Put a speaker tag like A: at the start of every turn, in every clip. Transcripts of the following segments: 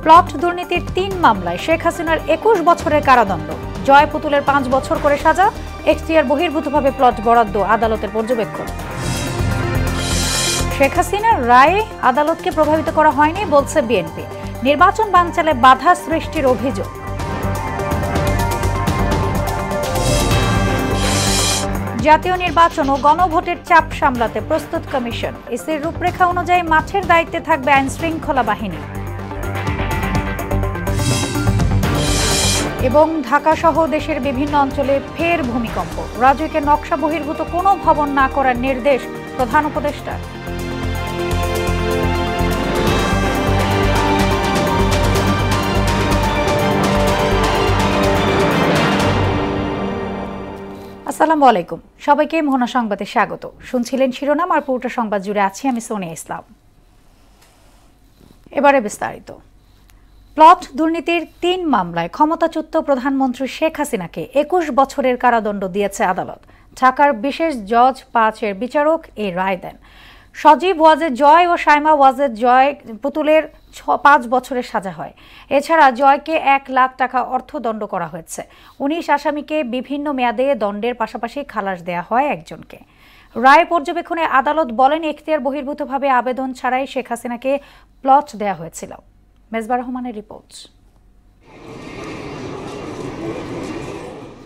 A: Plot দুর্নীতির ৩ মামলায় শেখ হাসিনার ২১ বছরের কারাদণ্ড। জয় পুতুলের ৫ বছর করে সাজা। এখতিয়ার বহির্ভূতভাবে প্লট বরাদ্দ আদালতের পর্যবেক্ষণ। শেখ হাসিনার রায়ে আদালতকে প্রভাবিত করা হয়নি বলছে বিএনপি। নির্বাচন বানচালে বাধা সৃষ্টির অভিযোগ। জাতীয় নির্বাচন ও গণভোটের চাপ সামলাতে প্রস্তুত কমিশন। ইসির রূপরেখা অনুযায়ী মাঠের দায়িত্বে থাকবে আইন শৃঙ্খলা বাহিনী। এবং ঢাকা সহ দেশের বিভিন্ন অঞ্চলে ফের ভূমিকম্প। রাজউকের নকশা বহির্ভূত কোনো ভবন না করার নির্দেশ প্রধান উপদেষ্টার। আসসালামু আলাইকুম, সবাইকে মোহনা সংবাদে স্বাগত। শুনছিলেন শিরোনাম, আর পুরোটা সংবাদ জুড়ে আছি আমি সোনিয়া ইসলাম। এবারে বিস্তারিত। প্লট দুর্নীতির ৩ মামলায় ক্ষমতাচ্যুত প্রধানমন্ত্রী শেখ হাসিনাকে ২১ বছরের কারাদণ্ড দিয়েছে আদালত। ঢাকার বিশেষ জজ ৫-এর বিচারক এই রায় দেন। সজীব ওয়াজেদ জয় ও সাইমা ওয়াজেদ জয় পুতুলের ৫ বছরের সাজা হয়। এছাড়া জয়কে ১ লাখ টাকা অর্থদণ্ড করা হয়েছে। ১৯ আসামিকে বিভিন্ন মেয়াদে দণ্ডের পাশাপাশি খালাস দেয়া হয় একজনকে। রায় পর্যবেক্ষণে আদালত বলেন, এখতিয়ার বহির্ভূতভাবে আবেদন ছাড়াই শেখ হাসিনাকে প্লট দেয়া হয়েছিল। মেজবা রহমানের রিপোর্ট।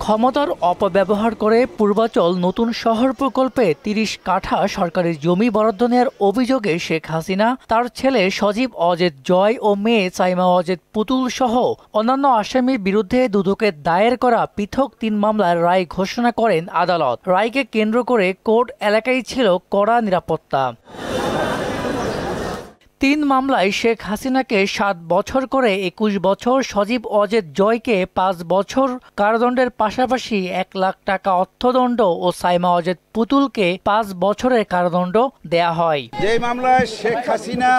B: ক্ষমতার অপব্যবহার করে পূর্বাচল নতুন শহর প্রকল্পে ৩০ কাঠা সরকারি জমি বরাদ্দ নেওয়ার অভিযোগে শেখ হাসিনা, তার ছেলে সজীব ওয়াজেদ জয় ও মেয়ে সাইমা ওয়াজেদ পুতুল সহ অন্যান্য আসামির বিরুদ্ধে দুদকে দায়ের করা পৃথক ৩ মামলার রায় ঘোষণা করেন আদালত। রায়কে কেন্দ্র করে কোর্ট এলাকায় ছিল কড়া নিরাপত্তা। ৩ মামলায় শেখ হাসিনাকে ৭ বছর করে ২১ বছর, সজীব ওয়াজেদ জয়কে ৫ বছর কারাদণ্ডের পাশাপাশি ১ লাখ টাকা অর্থদণ্ড ও সাইমা ওয়াজেদ পুতুলকে ৫ বছরের কারাদণ্ড দেয়া হয়।
C: যে মামলায় শেখ হাসিনা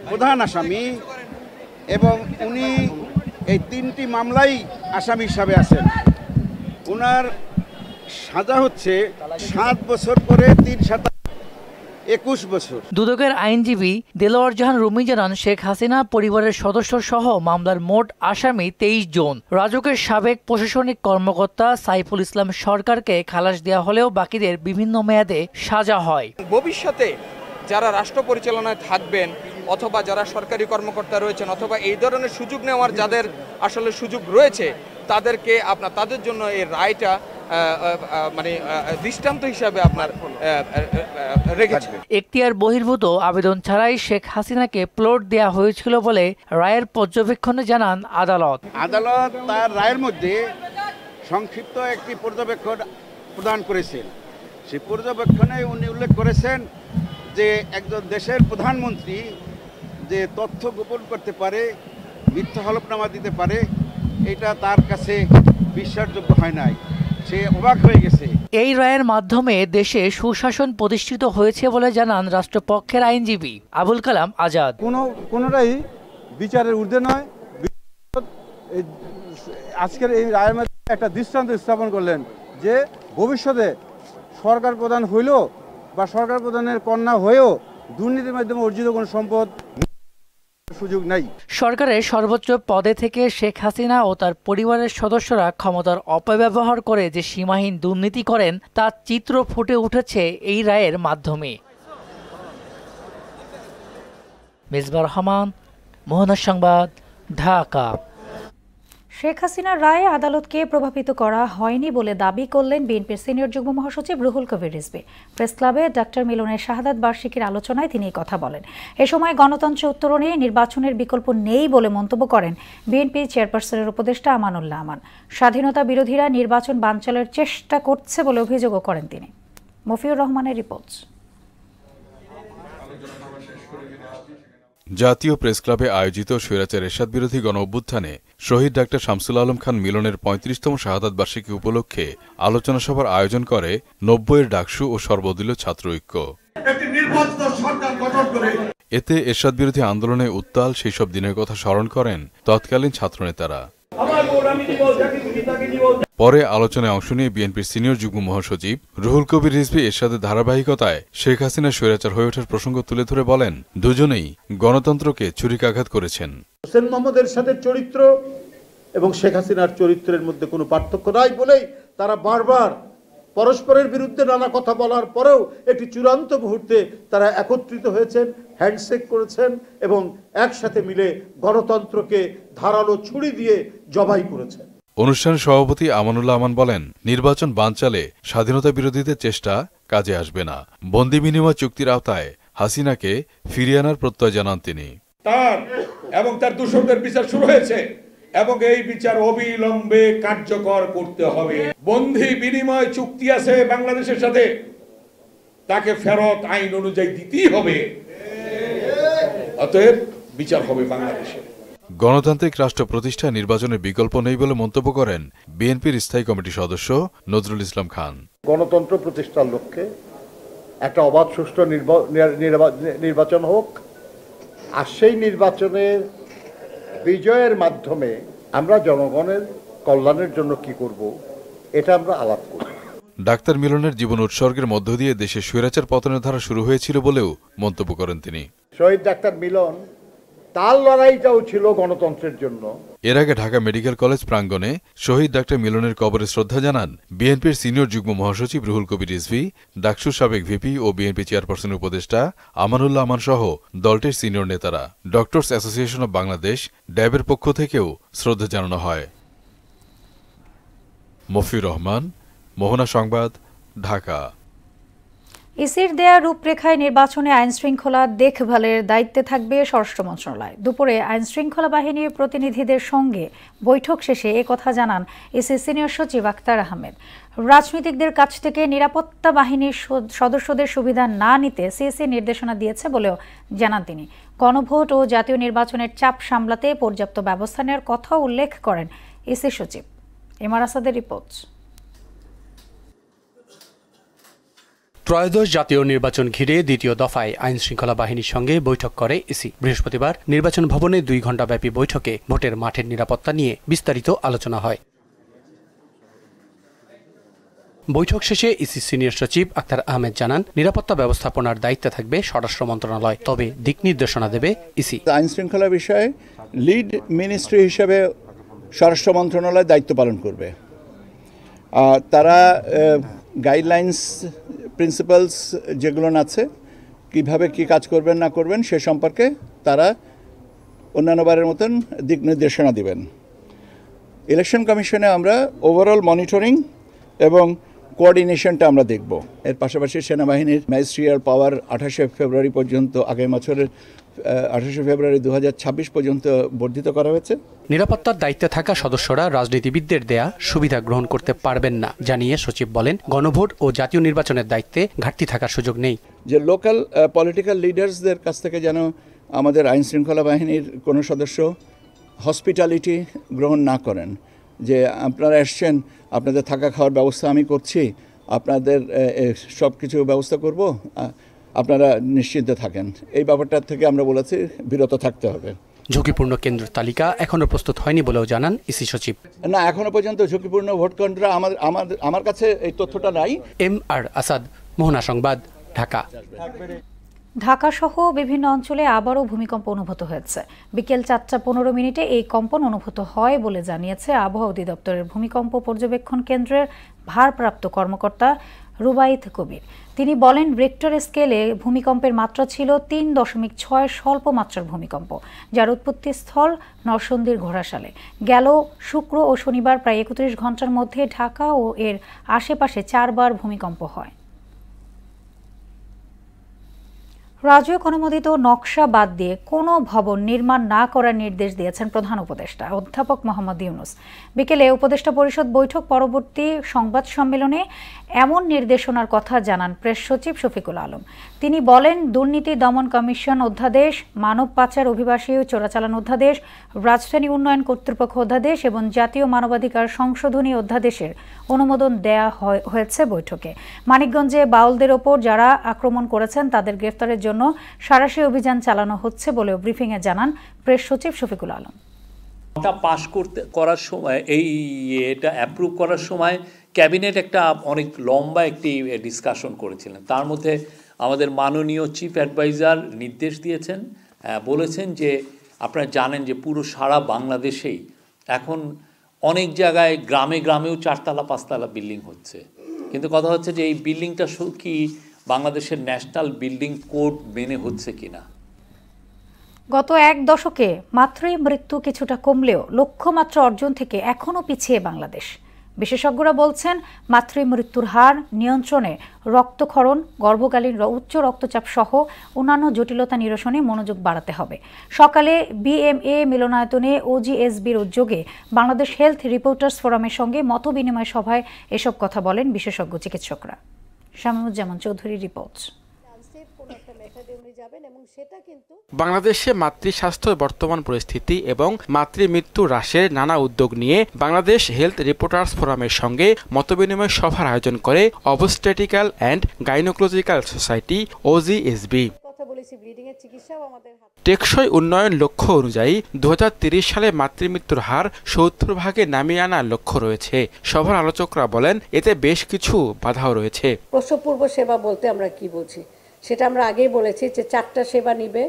C: প্রধান আসামি এবং উনি এই ৩টি মামলাই আসামি হিসাবে আছেন, ওনার সাজা হচ্ছে ৭ বছর করে ৩-৭ ২১ বছর।
B: দুদকের আইনজীবী দেলোয়ার জাহান রুমি জানান, শেখ হাসিনা পরিবারের সদস্য সহ মামলার মোট আসামি ২৩ জন। রাজউকের সাবেক প্রশাসনিক কর্মকর্তা সাইফুল ইসলাম সরকারকে খালাস দেওয়া হলেও বাকিদের বিভিন্ন মেয়াদে সাজা হয়।
D: ভবিষ্যতে যারা রাষ্ট্র পরিচালনায় থাকবেন অথবা যারা সরকারি কর্মকর্তা রয়েছেন অথবা এই ধরনের সুযোগ নেওয়ার যাদের আসলে সুযোগ রয়েছে তাদেরকে তাদের জন্য এই রায়টা মানে দৃষ্টান্ত হিসাবে আপনার রেখেছে।
B: এখতিয়ার বহির্ভূত আবেদন ছাড়াই শেখ হাসিনাকে প্লট দেয়া হয়েছিল বলে রায়ের পর্যবেক্ষণে জানান আদালত।
C: আদালত তার রায়ের মধ্যে সংক্ষিপ্ত একটি পর্যবেক্ষণ প্রদান করেছেন। সেই পর্যবেক্ষণে উনি উল্লেখ করেছেন যে একজন দেশের প্রধানমন্ত্রী যে তথ্য গোপন করতে পারে, মিথ্যা হলফনামা দিতে পারে, এটা তার কাছে বিশ্বাসযোগ্য হয় নাই। সে অবাক হয়ে গেছে।
B: এই রায়ের মাধ্যমে দেশে সুশাসন প্রতিষ্ঠিত হয়েছে বলে জানান রাষ্ট্রপক্ষের আইনজীবী আবুল কালাম আজাদ।
E: কোনোটাই বিচারের ঊর্ধ্বে নয়। আজকের এই রায়ের মধ্যে একটা দৃষ্টান্ত স্থাপন করলেন যে ভবিষ্যতে সরকার প্রধান হইলেও বা সরকার প্রধানের কন্যা হয়েও দুর্নীতির মাধ্যমে অর্জিত কোনো সম্পদ সুযোগ নাই।
B: সরকারের সর্বোচ্চ পদে থেকে শেখ হাসিনা ও তার পরিবারের সদস্যরা ক্ষমতার অপব্যবহার করে যে সীমাহীন দুর্নীতি করেন তার চিত্র ফুটে উঠেছে এই রায়ের মাধ্যমে। মেজবা রহমান, মোহনা সংবাদ, ঢাকা।
A: শেখ হাসিনার রায়ে আদালতকে প্রভাবিত করা হয়নি বলে দাবি করলেন বিএনপির সিনিয়র যুগ্ম মহাসচিব রুহুল কবির রিজভী। প্রেস ক্লাবে ডাক্তার মিলনের শাহাদাত বার্ষিকীর আলোচনায় তিনি এই কথা বলেন। এ সময় গণতন্ত্র উত্তরণে নির্বাচনের বিকল্প নেই বলে মন্তব্য করেন বিএনপি চেয়ারপারসনের উপদেষ্টা আমানুল্লাহ আমান। স্বাধীনতা বিরোধীরা নির্বাচন বানচালের চেষ্টা করছে বলে অভিযোগও করেন তিনি। মফিউর রহমানের রিপোর্ট।
F: জাতীয় প্রেস ক্লাবে আয়োজিত স্বৈরাচার এরশাদ বিরোধী গণ অভ্যুত্থানে শহীদ ডাক্তার শামসুল আলম খান মিলনের ৩৫তম শাহাদাত বার্ষিকী উপলক্ষে আলোচনা সভার আয়োজন করে ৯০-এর ডাকসু ও সর্বদলীয় ছাত্র ঐক্য। এতে এরশাদ বিরোধী আন্দোলনে উত্তাল সেই সব দিনের কথা স্মরণ করেন তৎকালীন ছাত্রনেতারা। পরে আলোচনায় অংশ নিয়ে বিএনপির সিনিয়র যুগ্ম মহাসচিব রুহুল কবির রিজভী এরশাদের ধারাবাহিকতায় শেখ হাসিনা স্বৈরাচার হয়ে ওঠার প্রসঙ্গ তুলে ধরে বলেন, দুজনেই গণতন্ত্রকে ছুরিকাঘাত করেছেন।
G: হোসেন মোহাম্মদ এরশাদের চরিত্র এবং শেখ হাসিনার চরিত্রের মধ্যে কোনো পার্থক্য নাই বলেই তারা বারবার পরস্পরের বিরুদ্ধে নানা কথা বলার পরেও একটি চূড়ান্ত মুহূর্তে তারা একত্রিত হয়েছেন, হ্যান্ডশেক করেছেন এবং একসাথে মিলে গণতন্ত্রকে ধারালো ছুরি দিয়ে জবাই করেছেন।
F: অনুষ্ঠানে সভাপতি আমানুল্লাহ আমান বলেন, নির্বাচন বানচালে স্বাধীনতা বিরোধীদের চেষ্টা কাজে আসবে না। বন্দি বিনিময় চুক্তির আওতায় হাসিনাকে ফিরিয়ে আনার প্রত্যয় জানান তিনি।
H: তার এবং তার দূষণদের বিচার শুরু হয়েছে এবং এই বিচার অবিলম্বে কার্যকর করতে হবে। বন্দি বিনিময় চুক্তি আছে বাংলাদেশের সাথে, তাকে ফেরত আইন অনুযায়ী দিতেই হবে। অতএব বিচার হবে বাংলাদেশে।
F: গণতান্ত্রিক রাষ্ট্র প্রতিষ্ঠায় নির্বাচনের বিকল্প নেই বলে মন্তব্য করেন বিএনপির স্থায়ী কমিটির সদস্য নজরুল ইসলাম খান।
G: গণতন্ত্র প্রতিষ্ঠার লক্ষ্যে একটা অবাধ সুষ্ঠু নির্বাচন হোক, আর সেই নির্বাচনের বিজয়ের মাধ্যমে আমরা জনগণের কল্যাণের জন্য কি করব এটা আমরা আলাপ করব।
F: ডাক্তার মিলনের জীবন উৎসর্গের মধ্য দিয়ে দেশে স্বৈরাচার পতনের ধারা শুরু হয়েছিল বলেও মন্তব্য করেন তিনি।
G: শহীদ ডাক্তার মিলন তার লড়াইটাও ছিল গণতন্ত্রের জন্য।
F: এর আগে ঢাকা মেডিকেল কলেজ প্রাঙ্গণে শহীদ ডাক্তার মিলনের কবরে শ্রদ্ধা জানান বিএনপির সিনিয়র যুগ্ম মহাসচিব রুহুল কবির রিজভী, ডাকসুর সাবেক ভিপি ও বিএনপি চেয়ারপারসনের উপদেষ্টা আমানুল্লাহ আমান সহ দলটির সিনিয়র নেতারা। ডক্টরস অ্যাসোসিয়েশন অব বাংলাদেশ ড্যাবের পক্ষ থেকেও শ্রদ্ধা জানানো হয়। মফিউর রহমান, মোহনা সংবাদ, ঢাকা।
A: ইসির দেয়া রূপরেখায় নির্বাচনে আইনশৃঙ্খলা দেখভালের দায়িত্বে থাকবে স্বরাষ্ট্র মন্ত্রণালয়। দুপুরে আইনশৃঙ্খলা বাহিনীর প্রতিনিধিদের সঙ্গে বৈঠক শেষে একথা জানান ইসির সিনিয়র সচিব আক্তার আহমেদ। রাজনীতিকদের কাছ থেকে নিরাপত্তা বাহিনীর সদস্যদের সুবিধা না নিতে সিএসি নির্দেশনা দিয়েছে বলেও জানান তিনি। গণভোট ও জাতীয় নির্বাচনের চাপ সামলাতে পর্যাপ্ত ব্যবস্থা নেওয়ার কথাও উল্লেখ করেন ইসি সচিব। এমআর আসাদের রিপোর্ট।
I: ত্রয়োদশ জাতীয় নির্বাচন ঘিরে দ্বিতীয় দফায় আইনশৃঙ্খলা বাহিনীর সঙ্গে বৈঠক করে ইসি। বৃহস্পতিবার নির্বাচন ভবনে 2 ঘণ্টাব্যাপী বৈঠকে ভোটের মাঠের নিরাপত্তা নিয়ে বিস্তারিত আলোচনা হয়। বৈঠক শেষে ইসি সিনিয়র সচিব আক্তার আহমেদ জানান, নিরাপত্তা ব্যবস্থাপনার দায়িত্বে থাকবে স্বরাষ্ট্র মন্ত্রণালয়, তবে দিক নির্দেশনা দেবে ইসি।
J: আইনশৃঙ্খলা বিষয়ে লিড মিনিস্ট্রি হিসেবে স্বরাষ্ট্র মন্ত্রণালয় দায়িত্ব পালন করবে। তারা গাইডলাইন্স, প্রিন্সিপালস যেগুলো আছে, কিভাবে কি কাজ করবেন না করবেন সে সম্পর্কে তারা অন্যান্যবারের মতন দিক নির্দেশনা দিবেন। ইলেকশন কমিশনে আমরা ওভারঅল মনিটরিং এবং কোঅর্ডিনেশনটা আমরা দেখব। এর পাশাপাশি সেনাবাহিনীর ম্যাজিস্ট্রিয়াল পাওয়ার 28 ফেব্রুয়ারি পর্যন্ত, আগামী বছরের 28 ফেব্রুয়ারি 2026 পর্যন্ত বর্ধিত করা হয়েছে।
I: নিরাপত্তার দায়িত্বে থাকা সদস্যরা রাজনীতিবিদদের দেয়া সুবিধা গ্রহণ করতে পারবেন না জানিয়ে সচিব বলেন, গণভোট ও জাতীয় নির্বাচনের দায়িত্বে ঘাটতি থাকার সুযোগ নেই।
J: যে লোকাল পলিটিক্যাল লিডার্সদের কাছ থেকে যেন আমাদের আইনশৃঙ্খলা বাহিনীর কোনো সদস্য হসপিটালিটি গ্রহণ না করেন, যে আপনারা এসছেন, আপনাদের থাকা খাওয়ার ব্যবস্থা আমি করছি, আপনাদের সব কিছু ব্যবস্থা করব, আপনারা নিশ্চিন্তে থাকেন, এই ব্যাপারটা থেকে আমরা বলেছি বিরত থাকতে হবে।
I: ঝুঁকিপূর্ণ কেন্দ্রের তালিকা এখনো প্রস্তুত হয়নি বলেও জানান ইসি সচিব।
J: না, এখনো পর্যন্ত ঝুঁকিপূর্ণ ভোট কেন্দ্র আমার কাছে এই তথ্যটা নাই।
I: এমআর আসাদ, মোহনা সংবাদ, ঢাকা।
A: ঢাকা সহ বিভিন্ন অঞ্চলে আবারও ভূমিকম্প অনুভূত হয়েছে। বিকেল 4:15 এই কম্পন অনুভূত হয় বলে জানিয়েছে আবহাওয়া অধিদপ্তরের ভূমিকম্প পর্যবেক্ষণ কেন্দ্রের ভারপ্রাপ্ত কর্মকর্তা রুবাইত কবির। তিনি বলেন, রিক্টার স্কেলে ভূমিকম্পের মাত্রা ছিল 3.6 স্বল্প মাত্রার ভূমিকম্প, যার উৎপত্তি স্থল নরসিংদীর ঘোড়াশালে। গেল শুক্র ও শনিবার প্রায় 31 ঘন্টার মধ্যে ঢাকা ও এর আশেপাশে 4 বার ভূমিকম্প হয়। রাজউক অনুমোদিত নকশা বাদ দিয়ে কোনো ভবন নির্মাণ না করার নির্দেশ দিয়েছেন প্রধান উপদেষ্টা অধ্যাপক মোহাম্মদ ইউনুস। বিকেলে উপদেষ্টা পরিষদ বৈঠক পরবর্তী সংবাদ সম্মেলনে এমন নির্দেশনার কথা জানান প্রেস সচিব শফিকুল আলম। তিনি বলেন, দুর্নীতি দমন কমিশন অধ্যাদেশ, মানব পাচার অভিবাসী ও চোরাচালান অধ্যাদেশ, রাজধানী উন্নয়ন কর্তৃপক্ষ অধ্যাদেশ এবং জাতীয় মানবাধিকার সংশোধনী অধ্যাদেশের অনুমোদন দেয়া হয়েছে বৈঠকে। মানিকগঞ্জে বাউলদের ওপর যারা আক্রমণ করেছেন তাদের গ্রেফতারের জন্য সাঁড়াশি অভিযান চালানো হচ্ছে বলেও ব্রিফিংয়ে জানান প্রেস সচিব শফিকুল আলম।
K: এটা পাস করার সময়, এটা অ্যাপ্রুভ করার সময় ক্যাবিনেট একটা অনেক লম্বা একটি ডিসকাশন করেছিলেন। তার মধ্যে আমাদের মাননীয় চিফ অ্যাডভাইজার নির্দেশ দিয়েছেন, বলেছেন যে আপনারা জানেন যে পুরো সারা বাংলাদেশেই এখন অনেক জায়গায় গ্রামে গ্রামেও 4তলা 5তলা বিল্ডিং হচ্ছে, কিন্তু কথা হচ্ছে যে এই বিল্ডিংটা কি বাংলাদেশের ন্যাশনাল বিল্ডিং কোড মেনে হচ্ছে কিনা।
A: গত এক দশকে মাতৃ মৃত্যু কিছুটা কমলেও লক্ষ্যমাত্রা অর্জন থেকে এখনও পিছিয়ে বাংলাদেশ। বিশেষজ্ঞরা বলছেন মাতৃ মৃত্যুর হার নিয়ন্ত্রণে রক্তক্ষরণ, গর্ভকালীন উচ্চ রক্তচাপ সহ অন্যান্য জটিলতা নিরসনে মনোযোগ বাড়াতে হবে। সকালে বিএমএ মিলনায়তনে ওজিএসবির উদ্যোগে বাংলাদেশ হেলথ রিপোর্টার্স ফোরামের সঙ্গে মত বিনিময় সভায় এসব কথা বলেন বিশেষজ্ঞ চিকিৎসকরা। শামীমুজ্জামান চৌধুরী রিপোর্ট।
L: বাংলাদেশে মাতৃস্বাস্থ্যের বর্তমান পরিস্থিতি এবং মাতৃমৃত্যু হ্রাসের নানা উদ্যোগ নিয়ে বাংলাদেশ হেলথ রিপোর্টার্স ফোরামের সঙ্গে মতবিনিময় সভার আয়োজন করে অবস্টেটিক্যাল অ্যান্ড গাইনোকোলজিক্যাল সোসাইটি ওজিএসবি। টেকসই উন্নয়ন লক্ষ্য অনুযায়ী 2030 সালে মাতৃমৃত্যুর হার 70% নামিয়ে আনার লক্ষ্য রয়েছে। সভার আলোচকরা বলেন এতে বেশ কিছু বাধাও রয়েছে।
M: প্রসবপূর্ব সেবা বলতে আমরা কি বুঝি সেটা আমরা আগেই বলেছি যে 4টা সেবা নিবে।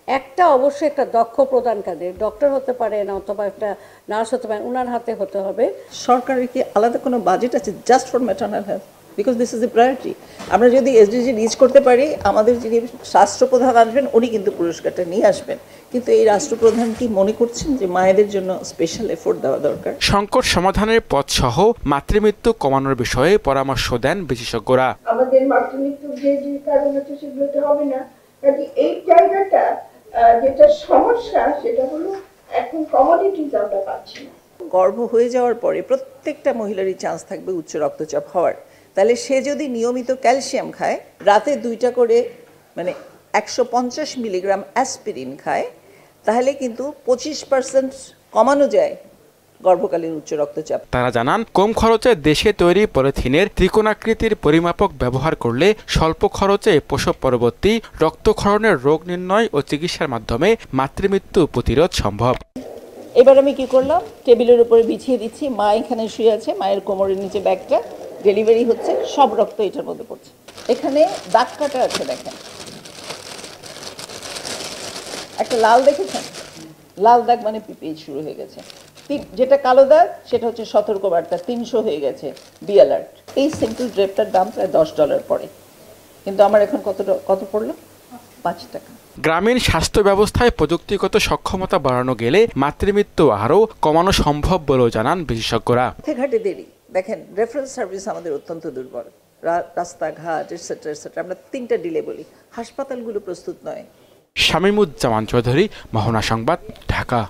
M: একটা অবশ্যই একটা দক্ষ প্রদানকারী, ডক্টর হতে পারে না অথবা একটা নার্স হতে পারে, ওনার হাতে হতে হবে।
N: সরকারের কি আলাদা কোনো বাজেট আছে just for maternal health? Because this is a priority. আমরা যদি এসডিজি রিচ করতে পারি, আমাদের যিনি রাষ্ট্রপ্রধান আসবেন উনি কিন্তু পুরস্কারটা নিয়ে আসবেন, কিন্তু এই রাষ্ট্রপ্রধান কি মনে করছেন যে মায়েদের জন্য স্পেশাল এফোর্ট দেওয়া দরকার?
L: সংকট সমাধানের পথ সহ মাতৃমৃত্যু কমানোর বিষয়ে পরামর্শ দেন বিশেষজ্ঞরা।
O: আমাদের মাতৃমৃত্যুর যে কারণ হচ্ছে সেগুলোতে হবে না, কাজে এই জায়গাটা যেটা সমস্যা সেটা হলো এখন কমোডিটিজ আমরা পাচ্ছি না।
N: গর্ভ হয়ে যাওয়ার পরে প্রত্যেকটা মহিলারই চান্স থাকবে উচ্চ রক্তচাপ হওয়ার। তাহলে সে যদি নিয়মিত ক্যালসিয়াম খায়, রাতে 2টা করে মানে 150 মিলিগ্রাম অ্যাসপিরিন খায়, তাহলে কিন্তু 25% কমানো যায় গর্ভকালীন উচ্চ রক্তচাপ।
L: তারা জানান কম খরচে দেশে তৈরি পলিথিনের ত্রিকোণাকৃতির পরিমাপক ব্যবহার করলে স্বল্প খরচে প্রসব পরবর্তী রক্তক্ষরণের রোগ নির্ণয় ও চিকিৎসার মাধ্যমে মাতৃমৃত্যু প্রতিরোধ সম্ভব।
N: এবার আমি কি করলাম, টেবিলের উপরে বিছিয়ে দিচ্ছি, মা এখানে শুয়ে আছে, মায়ের কোমরের নিচে ব্যাগটা, ডেলিভারি হচ্ছে, সব রক্ত এটার মধ্যে পড়ছে। এখানে দাগ কাটা আছে, দেখেন একটা লাল দেখেছেন, লাল দাগ মানে পিপিএইচ শুরু হয়ে গেছে। যেটা কালো দাগ সেটা হচ্ছে সতর্কবার্তা, 300 হয়ে গেছে, বি অ্যালার্ট। এই সিম্পল ড্রেপটার দাম প্রায় $10 পড়ে, কিন্তু আমার এখন কত পড়লো? 5 টাকা।
L: গ্রামীণ স্বাস্থ্য ব্যবস্থায় প্রযুক্তিগত সক্ষমতা বাড়ানো গেলে মাতৃমৃত্যু আরও কমানো সম্ভব বলেও জানান বিশেষজ্ঞরা।
N: ঘাটে দেরি, দেখেন রেফারেন্স সার্ভিস আমাদের অত্যন্ত দুর্বল, রাস্তাঘাট এটসেট্রা এটসেট্রা, আমরা 3টা ডিলে বলি, হাসপাতালগুলো প্রস্তুত নয়।
L: শামীমুজ্জামান চৌধুরী, মোহনা সংবাদ, ঢাকা।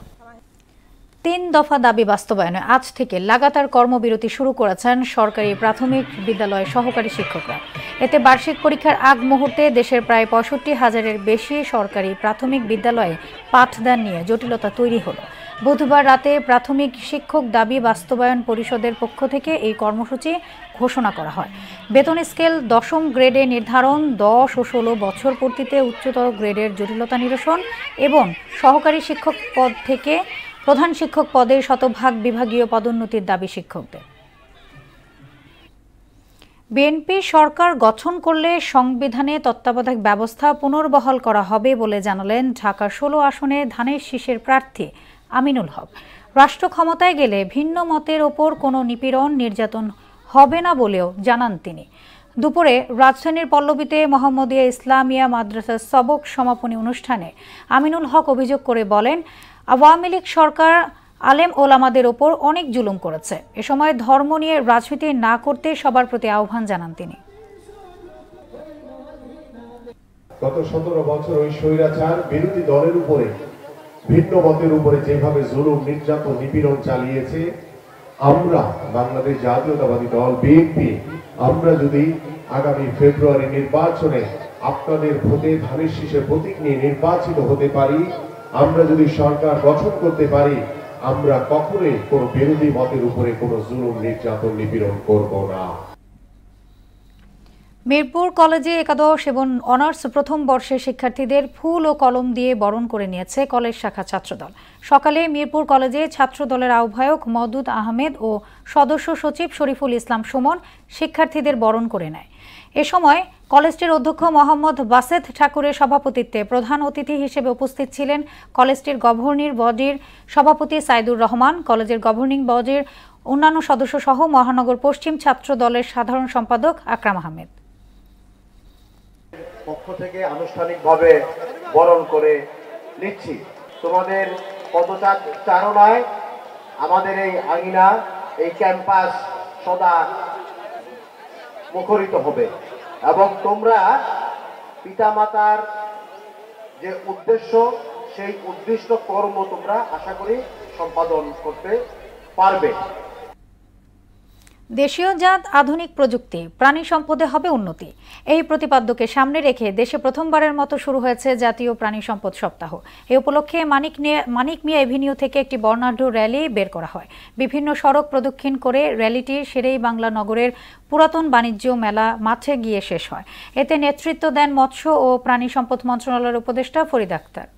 A: 3 দফা দাবি বাস্তবায়নে আজ থেকে লাগাতার কর্মবিরতি শুরু করেছেন সরকারি প্রাথমিক বিদ্যালয়ের সহকারী শিক্ষকরা। এতে বার্ষিক পরীক্ষার আগ মুহূর্তে দেশের প্রায় 65,000-এর বেশি সরকারি প্রাথমিক বিদ্যালয়ে পাঠদান নিয়ে জটিলতা তৈরি হলো। বুধবার রাতে প্রাথমিক শিক্ষক দাবি বাস্তবায়ন পরিষদের পক্ষ থেকে এই কর্মসূচি ঘোষণা করা হয়। বেতন স্কেল 10ম গ্রেডে নির্ধারণ, 10 ও 16 বছর পূর্তিতে উচ্চতর গ্রেডের জটিলতা নিরসন এবং সহকারী শিক্ষক পদ থেকে প্রধান শিক্ষক পদে শতভাগ বিভাগীয় পদোন্নতির দাবি শিক্ষকদের। বিএনপি সরকার গঠন করলে সংবিধানে তত্ত্বাবধায়ক ব্যবস্থা পুনর্বহাল করা হবে বলে জানালেন ঢাকা 16 আসনে ধানের শীষের প্রার্থী আমিনুল হক। রাষ্ট্র ক্ষমতায় গেলে ভিন্ন মতের ওপর কোনো নিপীড়ন নির্যাতন হবে না বলেও জানান তিনি। দুপুরে রাজধানীর পল্লবীতে মোহাম্মদিয়া ইসলামিয়া মাদ্রাসার সবক সমাপনী অনুষ্ঠানে আমিনুল হক অভিযোগ করে বলেন, আওয়ামী লীগ সরকার আলেম ওলামাদের ওপর অনেক জুলুম করেছে। এ সময় ধর্ম নিয়ে রাজনীতি না করতে সবার প্রতি আহ্বান জানান তিনি।
P: গত 17 বছর ওই স্বৈরাচার বিরোধী দলের উপরে, ভিন্ন মতের উপরে যেভাবে জুলুম, নির্যাতন, নিপীড়ন চালিয়েছে, আমরা বাংলাদেশ জাতীয়তাবাদী দল বিএনপি, আমরা যদি আগামী ফেব্রুয়ারি নির্বাচনে আপনাদের ভোটে ধানের শীষের প্রতীক নিয়ে নির্বাচিত হতে পারি, আমরা যদি সরকার গঠন করতে পারি, আমরা কখনোই কোন বিরোধী মতের উপরে কোনো জুলুম, নির্যাতন, নিপীড়ন করব না।
A: মিরপুর কলেজে একাদশ এবং অনার্স প্রথম বর্ষের শিক্ষার্থীদের ফুল ও কলম দিয়ে বরণ করে নিয়েছে কলেজ শাখা ছাত্রদল। সকালে মিরপুর কলেজে ছাত্রদলের আহ্বায়ক মওদুদ আহমেদ ও সদস্য সচিব শরীফুল ইসলাম সুমন শিক্ষার্থীদের বরণ করে নেয়। এ সময় কলেজটির অধ্যক্ষ মোহাম্মদ বাসেদ ঠাকুরের সভাপতিত্বে প্রধান অতিথি হিসেবে উপস্থিত ছিলেন কলেজটির গভর্নিং বডির সভাপতি সাইদুর রহমান, কলেজের গভর্নিং বডির অন্যান্য সদস্য সহ মহানগর পশ্চিম ছাত্র দলের সাধারণ সম্পাদক আকরাম আহমেদ।
Q: পক্ষ থেকে আনুষ্ঠানিকভাবে বরণ করে নিচ্ছি। তোমাদের পদচারণায় আমাদের এই আঙিনা, এই ক্যাম্পাস সদা মুখরিত হবে এবং তোমরা পিতামাতার যে উদ্দেশ্য, সেই উদ্দিষ্ট কর্ম তোমরা আশা করি সম্পাদন করতে পারবে।
A: দেশীয় জাত আধুনিক প্রযুক্তি, প্রাণী সম্পদে হবে উন্নতি, এই প্রতিপাদ্যকে সামনে রেখে দেশে প্রথমবারের মতো শুরু হয়েছে জাতীয় প্রাণী সম্পদ সপ্তাহ। এই উপলক্ষে মানিক মিয়া এভিনিউ থেকে একটি বর্ণাঢ্য র্যালি বের করা হয়। বিভিন্ন সড়ক প্রদক্ষিণ করে র্যালিটি শেরেই বাংলা নগরের পুরাতন বাণিজ্য মেলা মাঠে গিয়ে শেষ হয়। এতে নেতৃত্ব দেন মৎস্য ও প্রাণী সম্পদ মন্ত্রণালয়ের উপদেষ্টা ফরিদ আক্তার।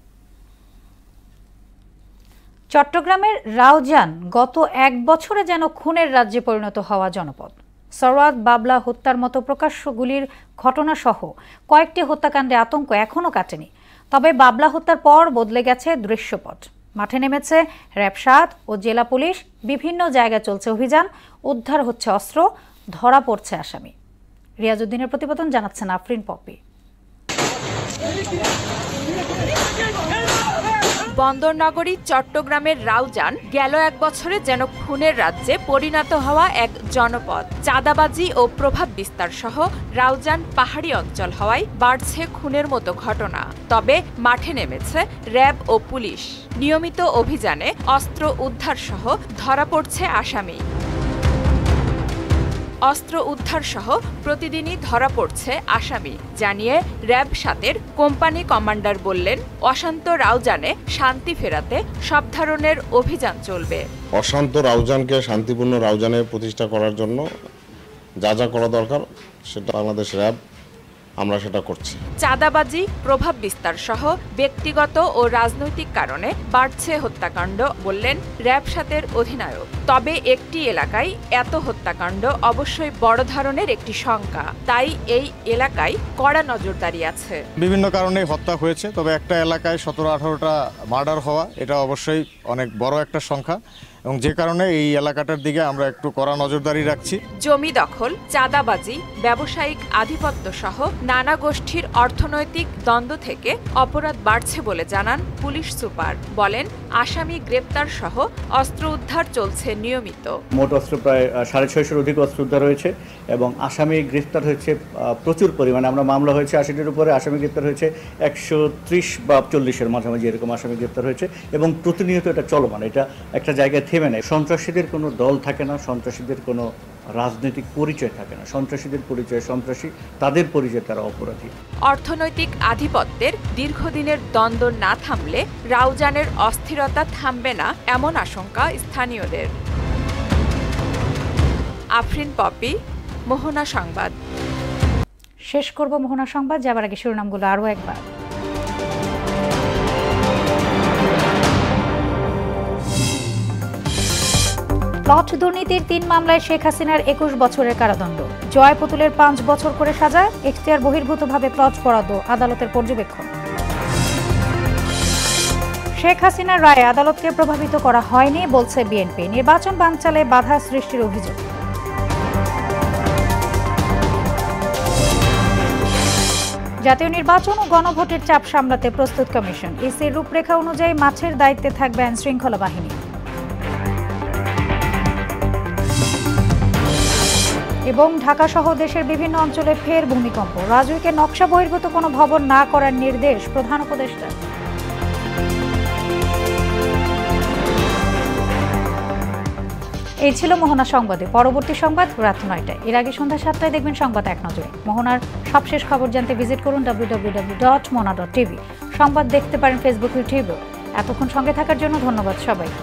A: চট্টগ্রামের রাউজান গত 1 বছরে যেন খুনের রাজ্যে পরিণত হওয়া জনপদ। সরওয়াত বাবলা হত্যার মতো প্রকাশ্য গুলির ঘটনা সহ কয়েকটি হত্যাকাণ্ডে আতঙ্ক এখনও কাটেনি। তবে বাবলা হত্যার পর বদলে গেছে দৃশ্যপট। মাঠে নেমেছে র্যাব ৭ ও জেলা পুলিশ, বিভিন্ন জায়গায় চলছে অভিযান, উদ্ধার হচ্ছে অস্ত্র, ধরা পড়ছে আসামি। রিয়াজউদ্দিনের প্রতিবেদন জানাচ্ছেন আফরিন পপি।
R: বন্দরনগরী চট্টগ্রামের রাউজান গেল 1 বছরে যেন খুনের রাজ্যে পরিণত হওয়া এক জনপদ। চাঁদাবাজি ও প্রভাব বিস্তার সহ রাউজান পাহাড়ি অঞ্চল হওয়ায় বাড়ছে খুনের মতো ঘটনা। তবে মাঠে নেমেছে র্যাব ও পুলিশ। নিয়মিত অভিযানে অস্ত্র উদ্ধার সহ ধরা পড়ছে আসামি। অস্ত্র উদ্ধার সহ প্রতিদিনই ধরা পড়ছে আসামি জানিয়ে র্যাব ৭-এর কোম্পানি কমান্ডার বললেন, অশান্ত রাউজানে শান্তি ফেরাতে সব ধরনের অভিযান চলবে।
S: অশান্ত রাউজানকে শান্তিপূর্ণ রাউজানে প্রতিষ্ঠা করার জন্য যা যা করা দরকার সেটা বাংলাদেশ র্যাব আমরা সেটা করছি।
R: চাঁদাবাজি, প্রভাব বিস্তার সহ ব্যক্তিগত ও রাজনৈতিক কারণে বাড়ছে হত্যাকাণ্ড বললেন র্যাব ৭-এর অধিনায়ক। তবে একটি এলাকায় এত হত্যাকাণ্ড অবশ্যই বড় ধরনের একটি শঙ্কা, তাই এই এলাকায় কড়া নজরদারি আছে।
T: বিভিন্ন কারণে হত্যা হয়েছে, তবে একটা এলাকায় 17-18টা মার্ডার হওয়া এটা অবশ্যই অনেক বড় একটা সংখ্যা এবং যে কারণে এই এলাকাটার দিকে আমরা একটু কড়া নজরদারি রাখছি।
R: জমি দখল, চাঁদাবাজি, ব্যবসায়িক আধিপত্য সহ নানা গোষ্ঠীর অর্থনৈতিক দ্বন্দ্ব থেকে অপরাধ বাড়ছে বলে জানান পুলিশ সুপার। বলেন, আসামি গ্রেপ্তার সহ অস্ত্র উদ্ধার চলছে নিয়মিত।
U: মোট অস্ত্র প্রায় 650-এর অধিক অস্ত্র উদ্ধার হয়েছে এবং আসামি গ্রেপ্তার হয়েছে প্রচুর পরিমাণে। আমরা মামলা হয়েছে 80-টির উপরে, আসামি গ্রেপ্তার হয়েছে 130 বা 40-এর মাঝামাঝি এরকম আসামি গ্রেপ্তার হয়েছে এবং প্রতিনিয়ত এটা চলমান, এটা একটা জায়গায় থেমে নেয়। সন্ত্রাসীদের কোনো দল থাকে না, সন্ত্রাসীদের কোনো রাজনৈতিক পরিচয় থাকে না। সন্ত্রাসীদের পরিচয় সন্ত্রাসী, তাদের পরিচয় তারা অপরাধী।
R: অর্থনৈতিক আধিপত্যের দীর্ঘদিনের দ্বন্দ্ব না থামলে রাউজানের অস্থিরতা থামবে না, এমন আশঙ্কা স্থানীয়দের। আফরিন পপি, মোহনা সংবাদ।
A: শেষ করব মোহনা সংবাদ, যাবার আগে শিরোনামগুলো আরও একবার। প্লট দুর্নীতির 3 মামলায় শেখ হাসিনার 21 বছরের কারাদণ্ড। জয় পুতুলের 5 বছর করে সাজা, এখতিয়ার বহির্ভূতভাবে প্লট বরাদ্দ, আদালতের পর্যবেক্ষণ। শেখ হাসিনার রায়ে আদালতকে প্রভাবিত করা হয়নি বলছে বিএনপি। নির্বাচন বানচালে বাধা সৃষ্টির অভিযোগ। জাতীয় নির্বাচন ও গণভোটের চাপ সামলাতে প্রস্তুত কমিশন। ইসির রূপরেখা অনুযায়ী মাঠের দায়িত্বে থাকবে আইনশৃঙ্খলা বাহিনী। এবং ঢাকা সহ দেশের বিভিন্ন অঞ্চলে ফের ভূমিকম্প। রাজউকের নকশা বহির্ভূত কোনো ভবন না করার নির্দেশ প্রধান উপদেষ্টা। এই ছিল মোহনা সংবাদে। পরবর্তী সংবাদ রাত 9টায়। এর আগে সন্ধ্যা 7টায় দেখবেন সংবাদ এক নজরে। মোহনার সবশেষ খবর জানতে ভিজিট করুন www.mona.tv। সংবাদ দেখতে পারেন ফেসবুক, ইউটিউবে। এতক্ষণ সঙ্গে থাকার জন্য ধন্যবাদ সবাইকে।